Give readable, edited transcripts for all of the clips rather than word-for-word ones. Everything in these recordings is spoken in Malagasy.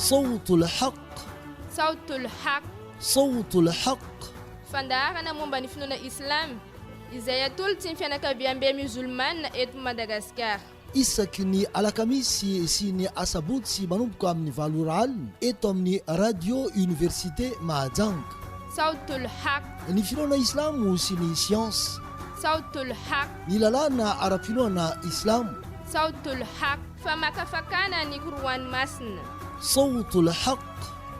Sautul Haq. Sautul Haq. Sautul Haq. Fandarana momba ny finoana islam izay atolotsy ny fianakaviam-be musulmane eto Madagasikara. Isaky ny alakamisy sy ny asabotsy manomboka amin'ny 7 alina eto amin'ny radio université Mahajanga. Sautul Haq. Ny finoana islamo sy ny science. Sautul Haq. Ny lalàna ara-pinoana islamo. Sautul Haq. Famakafakana ny koroany masina. Sautul Haq.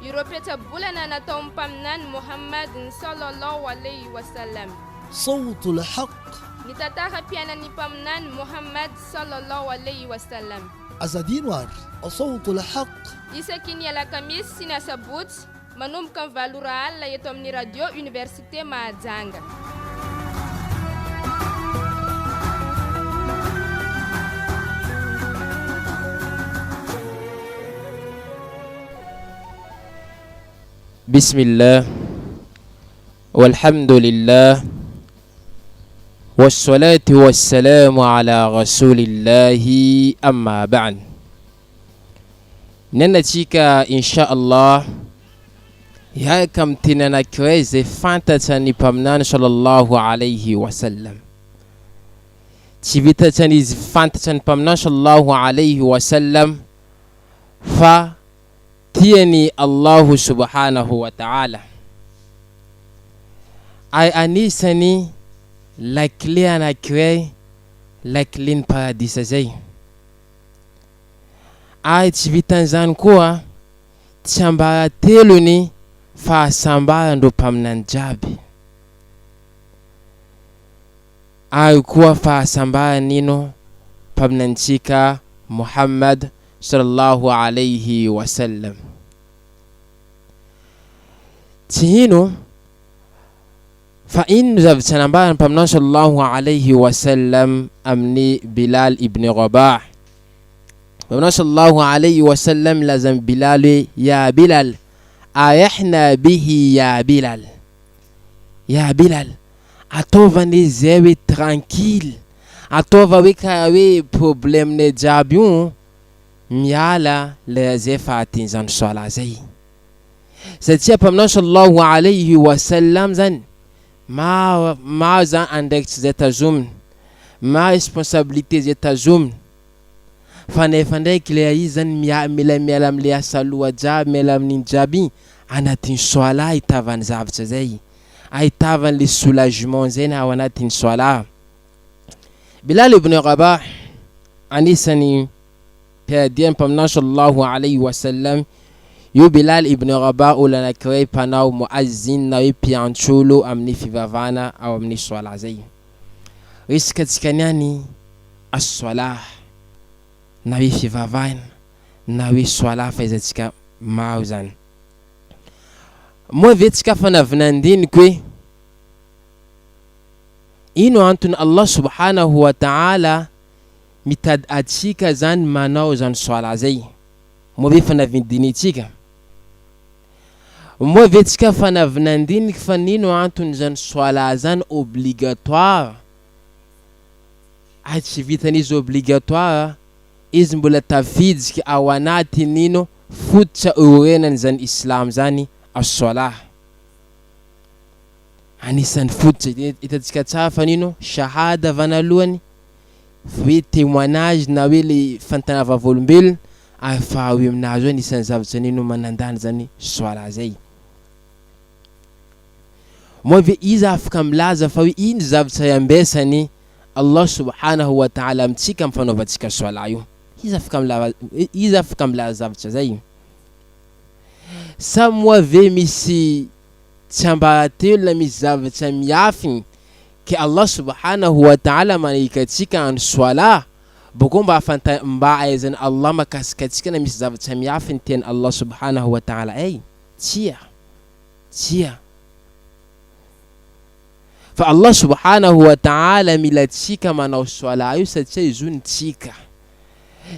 Ireo petsabolana natao mpaminany Muhammad sallallahu alayhi wa sallam. Sautul Haq. Ny tantara pianan'ny mpaminany Muhammad sallallahu alayhi wa sallam. Azadino ary Sautul Haq. Isaky ny alakamisy sy ny asabotsy manomboka ny 7 alina eto amin'ny radio université Mahajanga. بسم الله والحمد لله والصلاة والسلام على رسول الله أما بعد. ننتيكا إن شاء الله يا كم تننا كريزي فانتتني بمنان صلى الله عليه وسلم تبتتني فانتتني بمنان صلى الله عليه وسلم tieni Allahu subhanahu wa ta'ala ay anisany lakle anankiray lakle ny paradisa zay ay tsy vitan'izany koa tsy ambara telony fahasambarandreo mpaminany jiaby ay koa fahasambaran'ino mpaminantsika Muhammad sallallahu alayhi wa sallam. Tihino fa in zavatra nambarany mpaminany sallallahu alayhi wa sallam amni Bilal ibn Rabah. Mpaminany sallallahu alayhi wa sallam lazam Bilal ya Bilal ayahna bihi ya Bilal. Ya Bilal ataovany zay tranquille ataova hoe ka hoe problème ne jiaby miala le zay fahatin'izany soala zay satria mpaminany sallallahu alayhi wa sallam zany ma zany andraikitsy zay tazominy ma responsabilité zay tazominy fa nefa ndraiky le izy zany miala amle asaloha jiaby miala amin'iny jiaby anatin'ny soala ahitavany zavatra zay ahitavany le soulagement zay na ao anatin'ny soala. Bilal ibn Rabah anisany piadian mpaminany sallallahu alayhi wa sallam io Bilal ibn Rabah olo anankiray mpanao muazzin na hoe mpiantsolo amin'ny fivavana ao amin'ny soala zay. Risikatsika niany as-soala na hoe fivavana na hoe soala fahaizantsika maro zany. Moa vetsika fanavinandiniko hoe ino antony Allah subhanahu wa ta'ala mitady atsika zany manao zany soala zay. Moa ve fanavindinitsika moa vetsika fanavinandiniky fa nino antony zany soala zany obligatoire tsy vitan'izy obligatoire izy mbola tafidiky ao anaty nino fototra orenany zany islam zany as-soala anisan'ny fototra itatsika tsara fa nino shahada vanalohany hoe témoignage na hoe le fantanava volombelona afa hoe aminazy hoe anisan'ny zavatra nino manandany zany soala zay. Moa ve izy afaka milaza fa hoe iny zavatra ambesany Allah subhanahu wa ta'ala amitsika mifanaovantsika soala io izy afaka milaza zavatra zay sa moa ve misy tsy ambaratelo na misy zavatra miafiny ke Allah subhanahu wa ta'ala manikatsika an soala boko mba aizany Allah makasikatsika na misy zavatra miafiny teny Allah subhanahu wa ta'ala tia fa Allah subhanahu wa ta'ala milatsika manao soala io satria izy io nitsika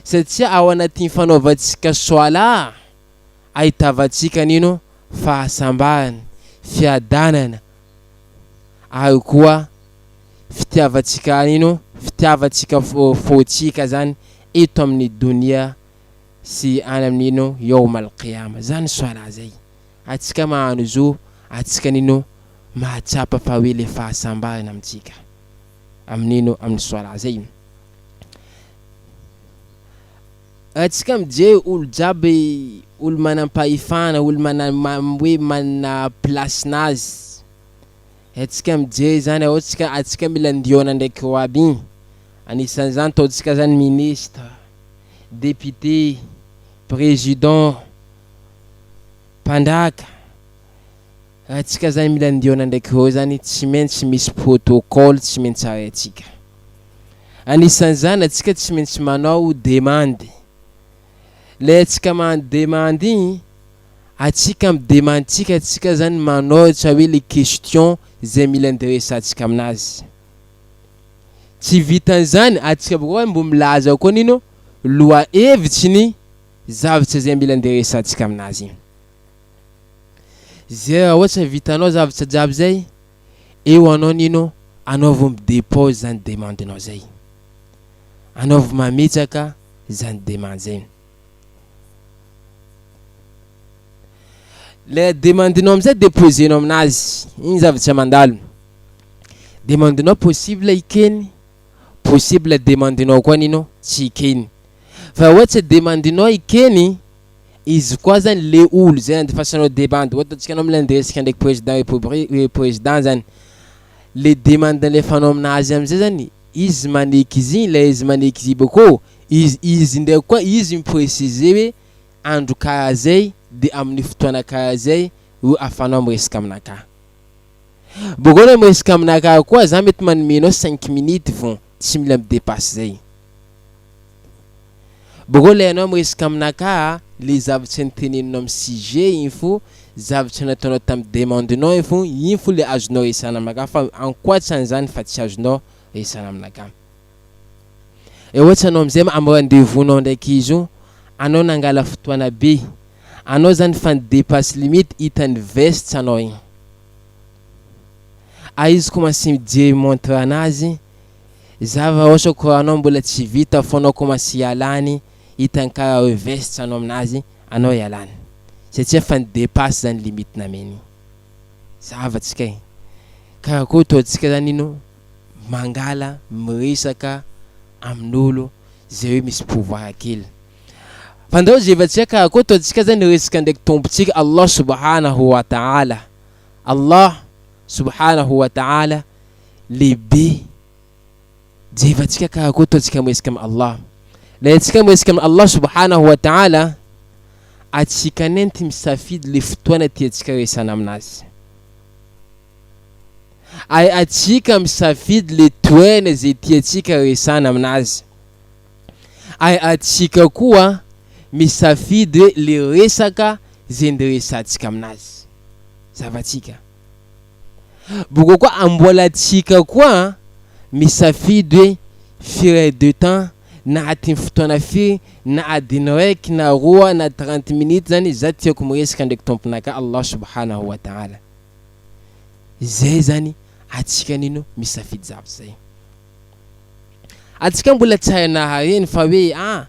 satria ao anatin'ny fanaovantsika soala ahitavatsika nino fahasambarana fiadanana ary koa fitiavatsika nino fitiavatsika fotsika zany eto amin'ny dunia sy any amin'ino yawm al-qiyama zany soala zay atsika magnano zo atsika nino mahatsapa fa hoe le fahasambarana amintsika amin'ino amin'ny soala zay atsika mijey olo jiaby olo manam-pahefana olo hoe manana plasinazy atsika mijey zany ohatsika atsika mila andiona ndraiky ro aby igny anisan'izany taontsika zany ministre député président mpandraka atsika zany mila andiona ndraiky ro zany tsy maintsy misy protocole tsy maintsy araitsika anisan'izany atsika tsy maintsy manao demande le atsika magnano demande igny atsika midemandetsika atsika zany manaotra hoe les questions zay mila andiresantsika aminazy tsy vitan'izany atsika bokoa mbo milaza koa nino loa hevitsy ny zavatra zay mila andiresantsika aminazy zay raha ohatra vitanao zavatra jiaby zay eo anao nino anao vao midepose zany demandenao zay anao vao mametraka zany demande zay le demandenao amizay déposenao aminazy igny zavatra mandalo demandenao possible ikeny possible demandenao koa nino tsy ikeny fa ohatra demandenao ikeny izy koa zany le olo zay andefasanao demande ohatra atsika anao mila andiresika ndraiky président président zany le demande alefanao aminazy amizay zany izy maneky izy le izy maneky izy boko izy ndraiky koa izy mipréciser hoe andro karaha zay de amin'ny fotoana karaha zay ho afanao miresaka aminaka boko anao miresaka aminaka koa za mety manomenao 5 minutes vao tsy mila midépasse zay boko le anao miresaka aminaka le zavatra niteneninao amin'ny sujet igny fo zavatra nataonao tamin'ny demandenao igny fo igny fo le azonao resana aminaka fa ankoatran'izany fa tsy azonao resana aminaka e ohatra anao amizay amin'ny rendez-vous-nao ndraiky izy io anao nangala fotoana be anao zany fa nidépasse limite hitany veste anao igny izy commence mijery montre anazy zava ohatra ko anao mbola tsy vita fo anao commence ialany hitany karaha veste anao aminazy anao ialany satria fa nidépasse zany limite nameny zavatsika karaha koa taontsika zany ino mangala miresaka amin'olo zay hoe misy pouvoir kely fandao zevatsika karaha koa taontsika zany resaka ndraiky tompontsika Allah subhanahu wa ta'ala Allah subhanahu wa ta'ala lehibe jevatsika karaha koa taontsika miresaka amin'ny Allah la atsika miresaka amin'ny Allah subhanahu wa ta'ala atsika nenty misafidy le fotoana tiatsika resana aminazy ay atsika misafidy le toerana zay tiatsika resana aminazy ay atsika koa misafidy hoe le resaka zay ndiresantsika aminazy zavatsika boko koa ambolatsika koa misafidy hoe firay de temps na atin'ny fotoana firy na adiny raiky na roa na 30 minutes zany za tiako miresaka ndraiky tomponaka Allah subhanahu wa ta'ala zay zany atsika nino misafidy zavatra zay atsika mbola tsara nahareny fa hoe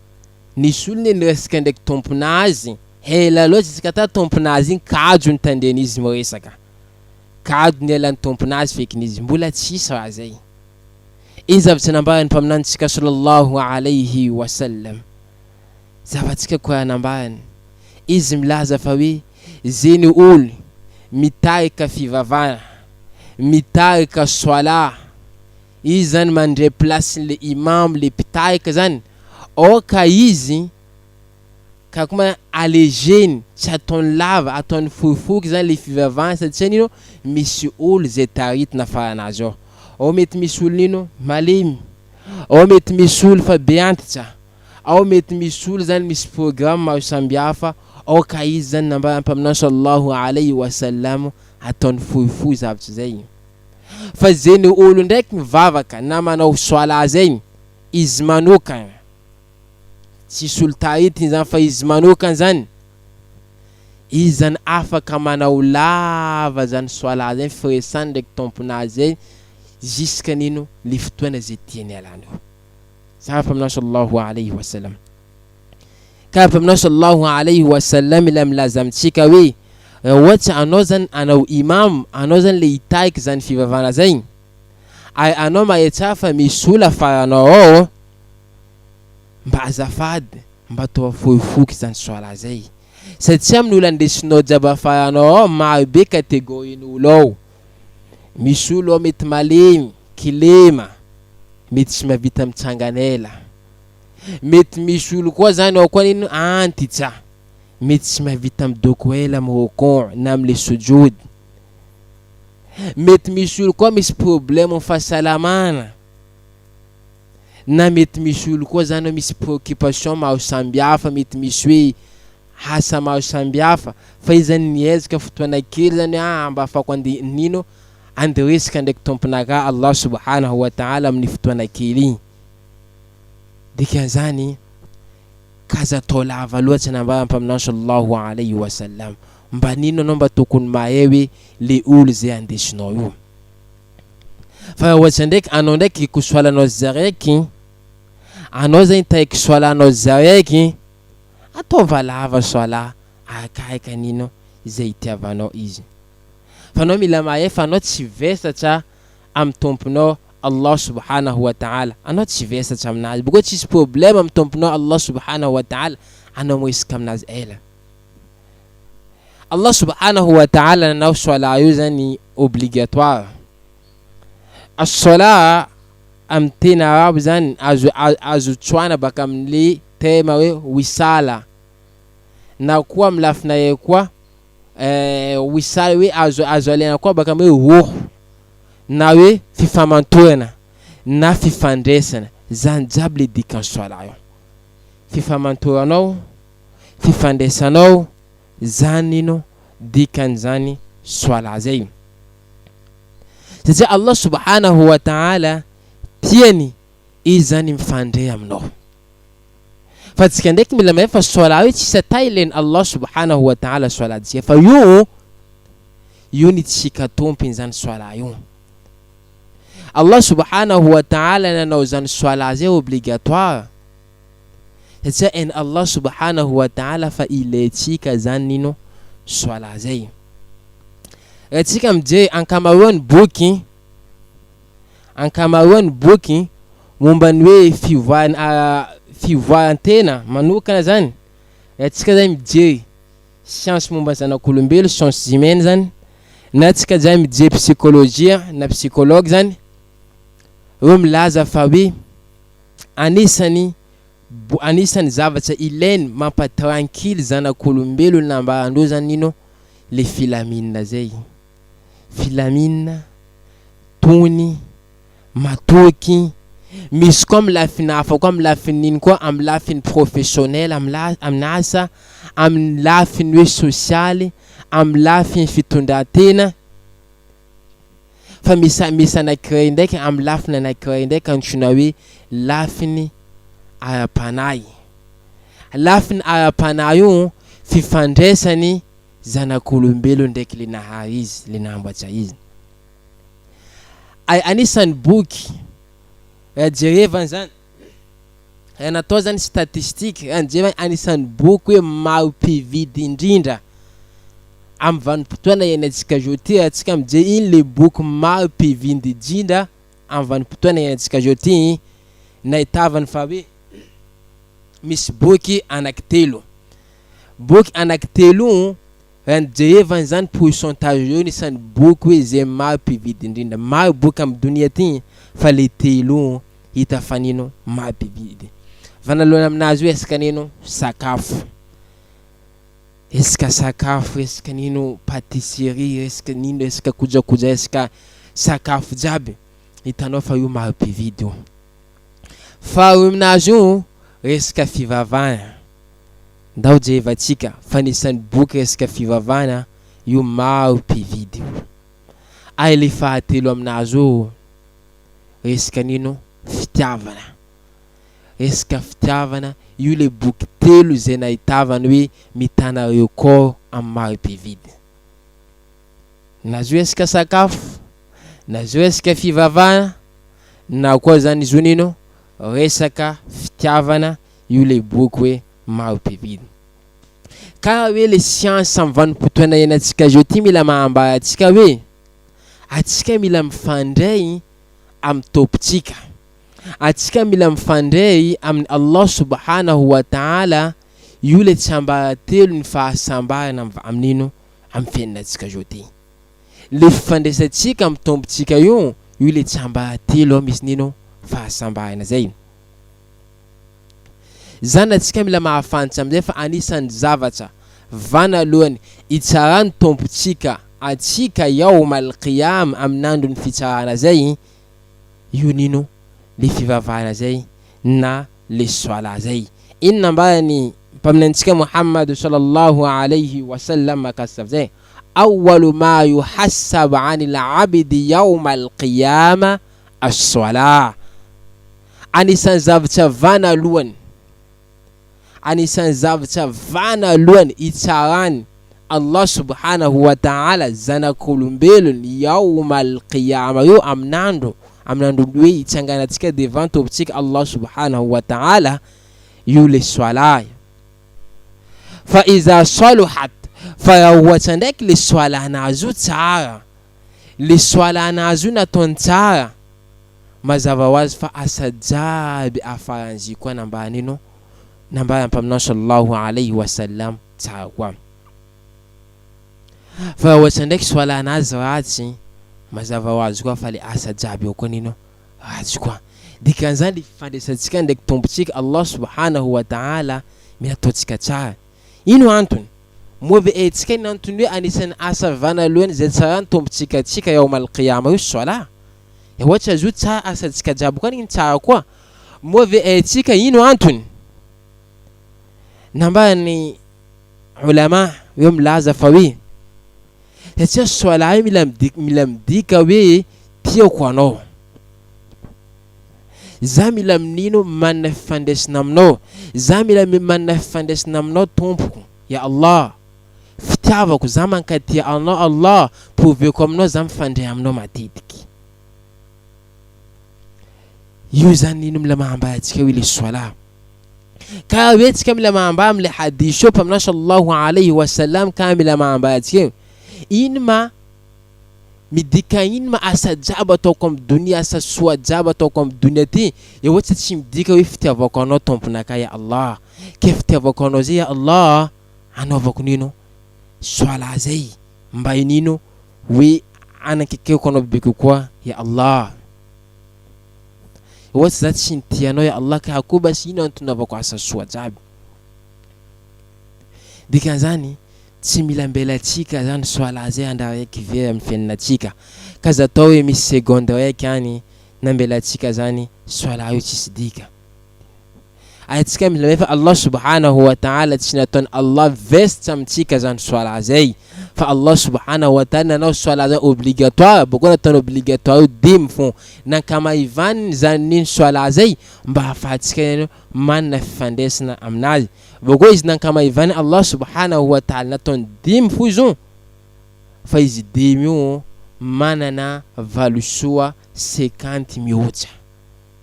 nisy olona niresaka ndraiky tomponazy hela loatra tsika ta tomponazy igny kajo nitandreny izy miresaka kado ny alan'ny tomponazy fekin'izy mbola tsisy raha zay izy zavatra nambarany mpaminantsika sallallahu alayhi wa sallam zavatsika koa nambarany izy milaza fa hoe zeny olo mitarika fivavana mitarika soala izy zany mandray place le imam le pitarika zany oka izy ka kuma allégeny tsy ataony lava ataony fohifohiky zany le fivavana satria nino misy olo zay tarity nafaranazy ao mety misy olo nino malemy ao mety misy olo fa be antitra ao mety misy olo zany misy programme maro sambihafa ao ka izy zany nambara mpaminao sallallahu alayhi wa sallam ataony fohifohy zavatra zay fa zeny olo ndraiky mivavaka na manao soala zay izy manokana tsisy olo tarity zany fa izy manokana zany izy zany afaka manao lava zany soala zay firesany ndraiky tomponazy zay jusqu'à nino le fotoana zay tiany alany zava mpaminao sallallahu alayhi wa sallam ka mpaminao sallallahu alayhi wa sallam la milazamtsika hoe ohatsy anao zany anao imam, anao zany le hitaiky zany fivavahana zay, ay anao mahetsara fa misy olo afaranao ao mba azafady mba atao fohifoky zany soala zay, satria amin'ny olo andesinao jiaby afaranao ao maro be kategorin'olo ao. Misy olo ao mety malemy, kilema, mety tsy mahavita mitsanganela, mety misy olo koa zany ao koa nino antitra, mety tsy mahavita midoko ela mirokon na amle sujud, mety misy olo koa misy problème amin'ny fahasalamana, na mety misy olo koa zany misy préoccupation maro sambihafa, mety misy hoe asa maro sambihafa, fa izany niezaka fotoana kely zany mba afako ande nino anderesika ndraiky tomponaka Allah subhanahu wa ta'ala amin'ny fotoana kely igny. Dikan'izany kaza atao lava loatsy nambara mpaminao sallallahu alayhi wa sallam, mba nino anao mba tokony mahay hoe le olo zay andesinao io. Fa ohatsy ndraiky anao ndraiky kosoalanao zaraiky, anao zany taiky soalanao zaraiky, ataova lava soala akaika nino zay itiavanao izy. Fa anao mila mahay fa anao tsy vesatra amin'ny tomponao Allah subhanahu wa ta'ala, anao tsy vesatra aminazy, boko tsisy problème amin'ny tomponao Allah subhanahu wa ta'ala, anao moisika aminazy ela. Allah subhanahu wa ta'ala nanao soala io zany obligatoire. As-sola amin'ny teny arabo zany azo tsoana baka amin'le tema hoe wisala, na koa amin'ny lafina koa wisala hoe azo alena koa baka hoe ruh, na hoe fifamantorana na fifandresana, zany jiaby le dikan'ny soala io. Fifamantoranao, fifandresanao, zany ino dikan'izany soala zay. Satria Allah subhanahu wa ta'ala tiany izy zany mifandray aminao. Fa tsika ndraiky mila mahay fa soala io tsy satay ilainy Allah subhanahu wa ta'ala soala tsika, fa io ny tsika tompiny zany soala io. Allah subhanahu wa ta'ala nanao zany soala zay obligatoire, satria en Allah subhanahu wa ta'ala fa ilaitsika zany nino soala zay. Tsika mijery ankamaroany boky momba ny hoe fivoaran-tena manokana zany. Tsika zay mijery science momba zanak'olombelo, sciences humaines zany, na tsika zay mijery psychologia na psychologue zany, eo milaza fa hoe anisany zavatra ilainy mampatranquille zanak'olombelo nambarandreo zany ino le filamine zay. Filamine, tony, matoky, misy koa amin'ny lafiny hafa koa, amin'ny lafiny ino koa, amin'ny lafiny professionnel, amin'ny asa, amin'ny lafiny hoe sosialy, amin'ny lafiny fitondran-tena. Fa misy anankiray ndraiky amin'ny lafiny anankiray ndraiky antsoina hoe lafiny ara-panahy. Lafiny ara-panahy io fifandraisany zanak'olombelo ndraiky le nahary izy, le namboatra izy. Anisan'ny boky jerevana zany, natao zany statistique, jerevana anisan'ny boky hoe maro mpividy indrindra amin'ny vanim-potoana iainantsika zao ty. Atsika mijery iny le boky maro mpividy indrindra amin'ny vanim-potoana iainantsika zao ty, nahitavany fa hoe misy boky anankitelo. Boky anankitelo jerevana zany pourcentage io nisan'ny boky hoe zay maro mpividy indrindra. Maro boky amin'ny donia ty, fa le telo hita fa nino maro mpividy. Vanaloana aminazy hoe esika nino sakafo, esika sakafo, esika nino patisserie, esika nino, esika kojakoja, esika sakafo jiaby, hitanao fa io maro mpividy io. Fa aminazy io resaka fivavahana, ndao jerevantsika fa nisan'ny boky resaka fivavahana io maro mpividy io. Le fahatelo aminazy io resaka nino fitiavana. Resaka fitiavana io le boky telo zay nahitavany hoe mitana record amin'ny maro mpividy. Nazo resaka sakafo, nazo resaka fivavahana, na koa zany izo nino resaka fitiavana, io le boky hoe maro be karaha hoe le science amin'ny vanim-potoana iainantsika zao ty mila mahambara atsika hoe atsika mila mifandray amin'ny tompontsika, atsika mila mifandray amin'ny Allah subhanahu wa ta'ala. Io le tsy ambara telo ny fahasambarana amin'ino amin'ny fiainatsika zao ty. Le fifandraisantsika amin'ny tompontsika io le tsy ambara telo misy nino fahasambarana zay. Zany atsika mila mahafantatra amin'izay fa anisan'ny zavatra vanalohany itsarany tompontsika atsika yawmal qiyam amin'ny andron'ny fitsarana zay, io nino le fivavahana zay na le soala zay. Inona ambarany mpaminantsika Muhammad sallallahu alayhi wa sallam makasaf zay, awwalu ma yuhassab 'anil 'abdi yawmal qiyama as-salah. Anisan'ny zavatra vanalohany, anisan'ny zavatra vanalohany itsarany Allah subhanahu wa ta'ala zanak'olombelony yawmal qiyama io amin'andro hoe itsanganatsika devant tompontsika Allah subhanahu wa ta'ala, io le soala. Fa iza saluhat, fa raha ohatra ndraiky le soalanazy io tsara, le soalanazy io nataony tsara, mazava ho azy fa asa jiaby afaran'izy koa nambaran'ino nambaran'ny mpaminao sallallahu alayhi wa sallam tsara koa. Fa raha ohatra ndraiky soalanazy ratsy, mazava ho azy koa fa le asa jiaby eo koa nino ratsy koa. Dikan'izany le fifandraisantsika ndraiky tompontsika Allah subhanahu wa ta'ala mila ataontsika tsara. Ino antony? Moa ve etsika iny antony hoe anisan'ny asa vanalohany zay tsarany tompontsika atsika yawmal qiyama io soala. Ohatra zao tsara asantsika jiaby koa iny tsara koa. Moa ve etsika ino antony? Nambarany ulama hoe milaza fa hoe satria soala io mila midika hoe tiako anao, za mila minino manana fifandraisana aminao, za mila manana fifandraisana aminao tompoko ya Allah, fitiavako za mankatia anao Allah, proveko aminao za mifandray aminao matetiky. Io zany nino mila mahambara atsika hoe le soala. Ka hoe tsika mila mahambara am'le hadith io mpaminao sallallahu alayhi wa sallam, ka mila mahambara atsika iny ma midika iny ma asa jiaby ataoko amin'ny dunia, asa soa jiaby ataoko amin'ny dunia ty, ohatra tsy midika hoe fitiavako anao tomponakay ya Allah, ke fitiavako anao zay ya Allah anaovako nino soala zay mba inino hoe anakekeko anao bebe kokoa ya Allah. Ohatra za tsy nitianao ya Allah ka akoho basy ino antonaovako asa soa jiaby. Dikan'izany tsy mila mbelatsika zany soala zay andra raiky very amin'ny fiainatsika, ka za atao hoe misy segonde raiky any nambelatsika zany soala io tsisy dika. Atsika mila fa Allah subhanahu wa ta'ala tsy nataony Allah vesitra amintsika zany soala zay, fa Allah subhanahu wa ta'ala nanao soala zay obligatoire, boko nataony obligatoire io dimy fon nankamaivany zany nino soala zay mba hafahatsika manana fifandraisana aminazy. Boko izy nankamaivany Allah subhanahu wa ta'ala nataony dimy fo izo, fa izy dimy io manana valosoa 50 mihoatra.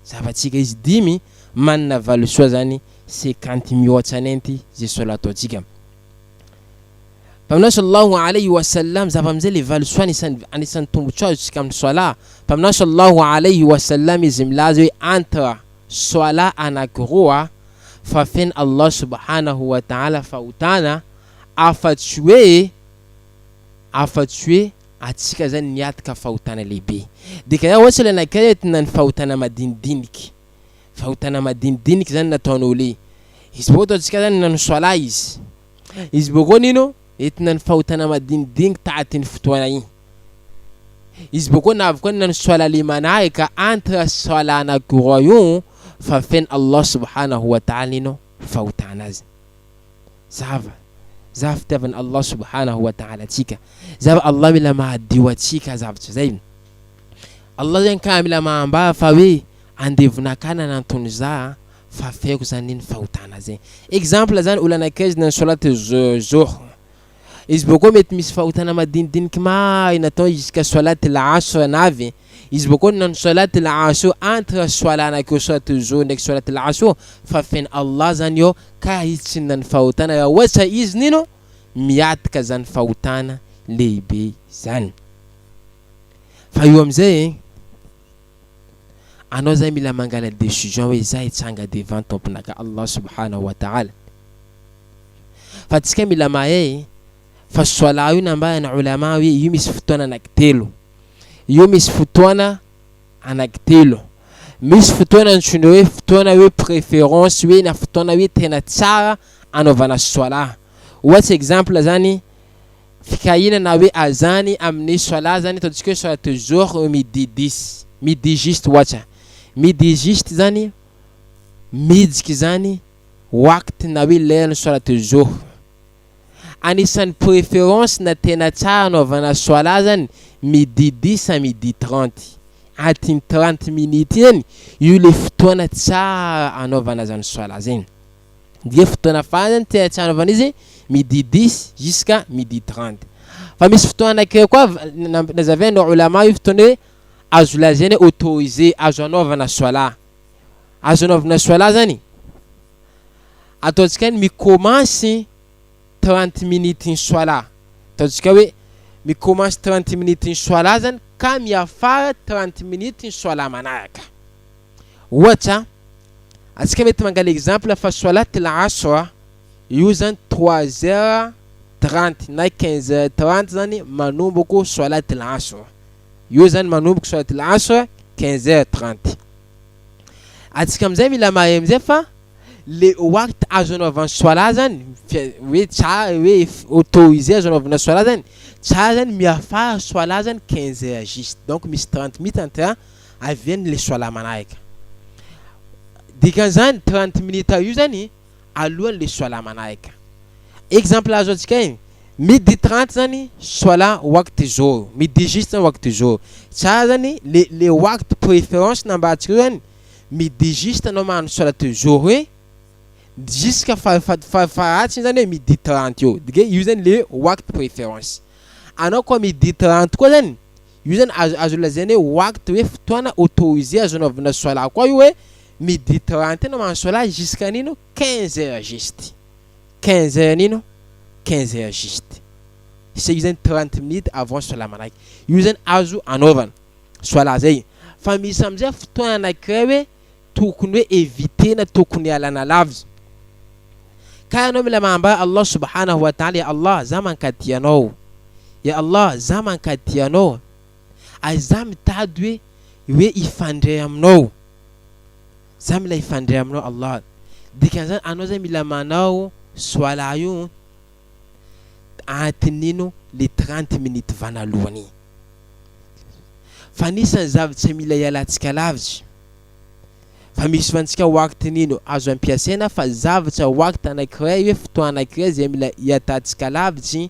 Zavatsika izy dimy manana valosoa zany 50 mihoatra nenty zay soala ataotsika. Mpaminao sallallahu alayhi wa sallam zava amizay le valosoa anisan'ny tombotsoa azontsika amin'ny soala. Mpaminao sallallahu alayhi wa sallam izy milaza hoe entre soala anakiroa fa feny Allah subhanahu wa ta'ala fahotana afatsy hoe atsika zany niatika fahotana lehibe. Dika ya ohatra le anakiray entina ny fahotana madinidiniky, fahotana madinidiniky zany nataonao le izy boko ataontsika zany nano soala izy boko nino entina ny fahotana madinidiniky tahatiny fotoana igny. Izy boko navy nano soala le manaraka entre soala anakiroa io fa feny Allah subhanahu wa ta'ala nino fahotana azy. Zava fitiavany Allah subhanahu wa ta'ala atsika, zava Allah mila mahadio atsika zavatra zay. Allah zany ka mila mahambara fa hoe andevonakana nantony za fa feko zany nino fahotana zay. Exemple zany olo anakaizy nano solat zuhr, izy boko mety misy fahotana madinidiniky maro natao jusqu'à solat l'asr navy, izy boko nan salat al-asr entre soalana ko salat zuhr ndraiky salat al-asr fa fen Allah zany io ka izy tsy nan fahotana ohatsa izy nino miatika zany fahotana lehibe zany. Fa io amizay anao zay mila mangala décision hoe za hitsanga devant tomponaka Allah subhanahu wa ta'ala. Fa tsika mila mahay fa soala io nambana ulama hoe io misy fotoana anankitelo. Io misy fotoana anankitelo. Misy fotoana antsoina hoe fotoana hoe préférence hoe na fotoana hoe tena tsara anaovana soala. Ohatsy exemple zany fikahina na hoe azany amin'ny soala zany ataontsika hoe solat zuhr midi 10 midi juste ohatsa midi juste zany midiky zany wakty na hoe lerany solat zuhr. Anisan'ny préférence na tena tsara anaovana soala zany midi 10 à midi 30 atiny 30 minutes eny io le fotoana tsara anaovana zany soala zany. Dia fotoana farany tena tsara anaovana izy midi 10 jusqu'à midi 30. Fa misy fotoana kay koa nazavaina ulama io fotoana hoe azo lazaina autorisé azo anaovana soala. Azo anaovana soala zany ataontsika mi commence 30 minutes in soala. Ataontsika hoe mi commence 30 minutes in soala zany ka miafara 30 minutes in soala manaraka. Ohatra atsika mety mangala exemple fa solat al-asr io zany 3h30 na 15h30 zany manomboko solat al-asr. Io zany manomboko solat al-asr 15h30. Atsika amizay mila mahay amizay fa le wakty azo anaovana soala zany hoe tsara hoe autorisé azo anaovana soala zany tsara zany miafara soala zany 15h juste. Donc misy 30 minutes entre aviany le soala manaraka. Dikan'izany 30 minutes io zany alohan'ny le soala manaraka. Exemple azo atsika midi 30 zany soala wakty zuhr midi juste wakty zuhr. Tsara zany le wakty préférence nambatsika zany midi juste anao magnano solat zuhr hoe jusqu'à faratsiny zany hoe midi 30 io. Dike io zany le wakty préférence. Anao koa midi 30 koa zany io zany azo lazaina hoe wakty hoe fotoana autorisé azo anaovana soala koa io hoe midi 30 anao magnano soala jusqu'à nino 15h juste. 15h nino 15h juste. C'est io zany 30 minutes avant soala manaraka. Io zany azo anaovana soala zay. Fa misy amizay fotoana anankiray hoe tokony hoe éviter na tokony alana lavitra. Ka anao mila mamba Allah subhanahu wa ta'ala ya Allah za mankady anao. Ya Allah za mankady anao. Ay za mitady hoe ifandray aminao. Za mila ifandray aminao Allah. Dikan'izany anao zay mila manao soala io antinino le 30 minutes vanalohany. Fa nisan'ny zavatra mila ialatsika lavitra. Fa misy fantsika wakty nino azo ampiasaina fa zavatra wakty anankiray hoe fotoana anankiray zay mila iatatsika lavitra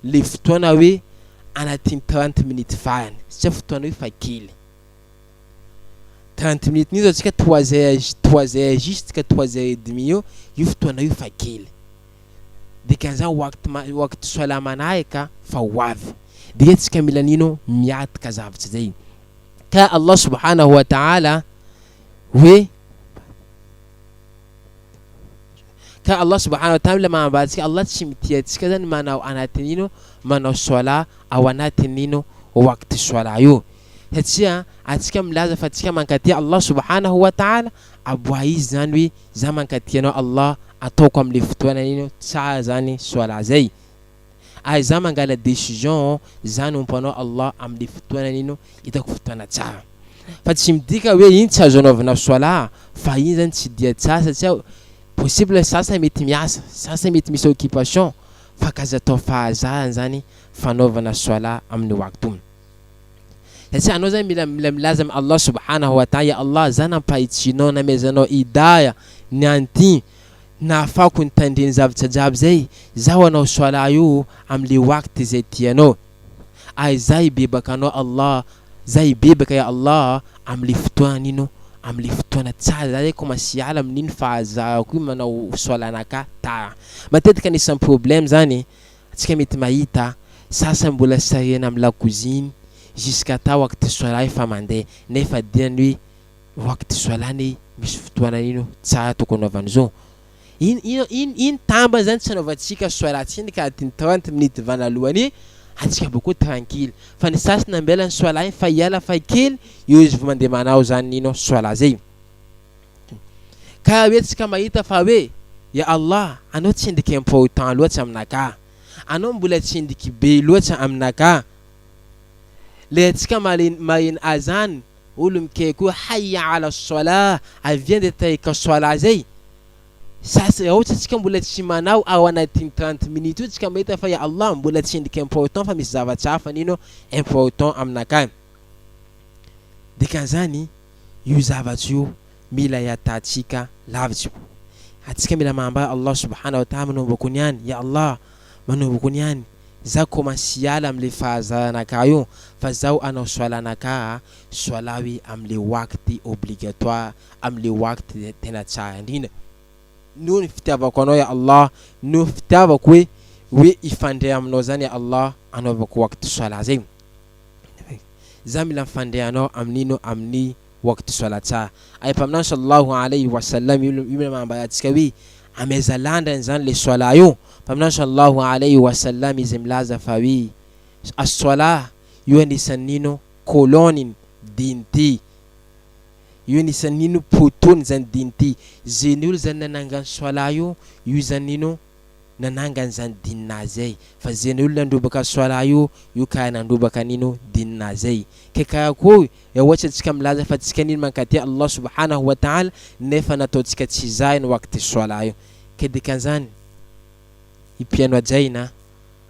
le fotoana hoe anatin'ny 30 minutes farany. Satria fotoana hoe fa kely 30 minutes nio atsika 3h juste ka 3h30 io fotoana io fa kely. Dikan'izany wakty soala manaraka fa hoavy. Dia atsika mila nino miatika zavatra zay. Ka Allah subhanahu wa ta'ala hoe ka Allah subhanahu wa ta'ala mambatsika Allah tsy mitiatsika zany manao anatin'ino manao soala ao anatin'ino wakty soala io. Satria atsika milaza fa atsika mankatia Allah subhanahu wa ta'ala aboa izy zany hoe za mankatia anao Allah ataoko am'le fotoana ino tsara zany soala zay. Ay za mangala décision za nompanao Allah am'le fotoana ino hitako fotoana tsara. Fa tsy midika hoe iny tsy azo anaovana soala fa iny zany tsy dia tsara satria possible sasa mety miasa, sasa mety misy occupation fa kaza atao fahazarany zany fanaovana soala amin'ny wakty. Satria anao zany mila milaza amin'ny Allah subhanahu wa ta'ala ya Allah za nampahitsinao namezanao hidaya ny anty na afako nitandreny zavatra jiaby zay zaho anao soala io am'le wakty zay tianao. Ay za ibebaka anao Allah za ibebaka ya Allah am'le fotoana ino am'le fotoana tsara zay ko masiala amin'iny fahazarako manao soala anaka tara. Matetika nisy problème zany atsika mety mahita sasa mbola sarena amin'ny lakoziny jusqu'à ta wakty sola efa mandeha nefa dinany hoe wakty solany misy fotoana ino tsara tokony anaovana zao. In tamba zany tsy anaovantsika sola tsiny ka atiny 30 minutes vanalohany atsika beaucoup tranquille fa ny sasany ambelany sola fa iala fa kely io izy vao mandeha manao zany ino sola zay. Ka hoe tsika mahita fa hoe ya Allah anao tsy indiky important loatsy aminaka, anao mbola tsy indiky be loatsy aminaka. Le tsika marin azan olo mike koa hayya ala sola avy de taika sola zay. Sasa ohatra tsika mbola tsy manao ao anatin'ny 30 minutes io tsika mahita fa ya Allah mbola tsy indiky important fa misy zavatra hafa nino important aminaka. Dikan'izany io zavatra io mila yatatsika lavitra. Atsika mila mamba Allah subhanahu wa ta'ala manomboko niany ya Allah manomboko niany za commence yala amle fahazanaka io fa zao anao soalanaka soalawi amle wakty obligatoire amle wakty tena tsara ndrindra. No ny fitiavako anao ya Allah, no fitiavako hoe ifandray aminao zany ya Allah anaovako wakty soala zay. Za mila mifandray anao amin'ino amin'ny wakty soala tsara. Ay paminao sallallahu alayhi wa sallam yule mamba atsika hoe amezalanda zany le soala io. Paminao sallallahu alayhi wa sallam izy milaza fa hoe as-soala io anisan'ino kolonin dinty. Io anisan'ino potony zany dinty. Zany olo zany nanangany soala io zany ino nanangany zany dinina zay. Fa zany olo nandrobaka soala io ka nandrobaka nino dinina zay. Ke karakory ohatra tsika milaza fa tsika nino mankatia Allah subhanahu wa ta'ala nefa nataotsika tsy zay ny wakty soala io. Ke dikan'izany ipiano ajaina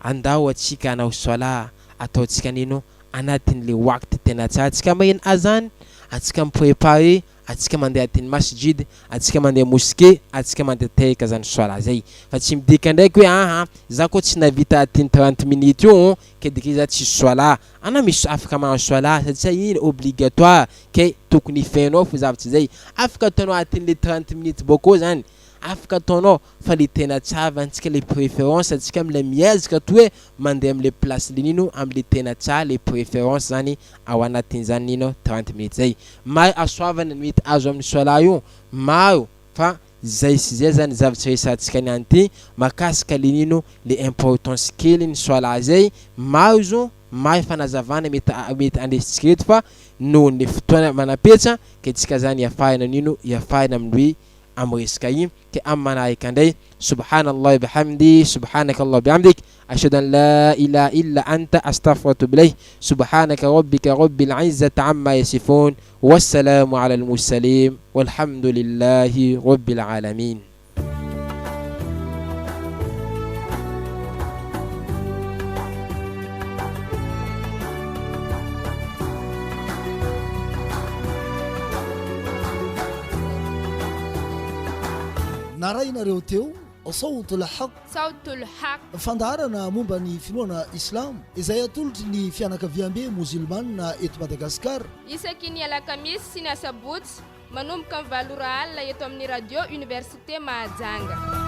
andao atsika anao soala ataotsika nino anatin'le wakty tena tsara. Atsika maheno azan atsika mprepare atsika mandeha atin'ny masjid atsika mandeha mosquée atsika mandeha taika zany soala zay. Fa tsy midika ndraiky hoe za ko tsy navita atin'ny 30 minutes io ke dikiza tsy soala ana misy afaka manao soala satria iny obligatoire ke tokony fenao fo zavatra zay. Afaka ataonao atin'le 30 minutes boko zany afaka ataonao fa le tena tsara antsika le préférence atsika amle miezaka to hoe mandeha amle place linino amle tena tsara le préférence zany ao anatin'izany nino 30 minutes zay. May asoavana mety azo amin'ny soala io maro fa zay sy zay zany zavatra resatsika ny anty makasika le nino le importance kely ny soala zay. Maro zo may fanazavana mety andesitsika eto fa no ny fotoana manapetsa ke tsika zany yafahana nino yafahana amin'ny amresaka iny ke ammanahika ndray subhanallah bihamdi subhanakallah bihamdik ashhadu an la ilaha illa anta astaghfiruka wa atubu ilayh subhanaka rabbika rabbil izzati amma yasifun wassalamu ala al mursalin walhamdulillahi rabbil alamin. narainareo teo sautul haq fandaharana momba ny finoana islam izay atolotry ny fianakaviambe musulmane eto Madagasikara isaky ny alakamisy sy ny asabotsy manomboka ny 7 alina eto amin'ny radio université Mahajanga.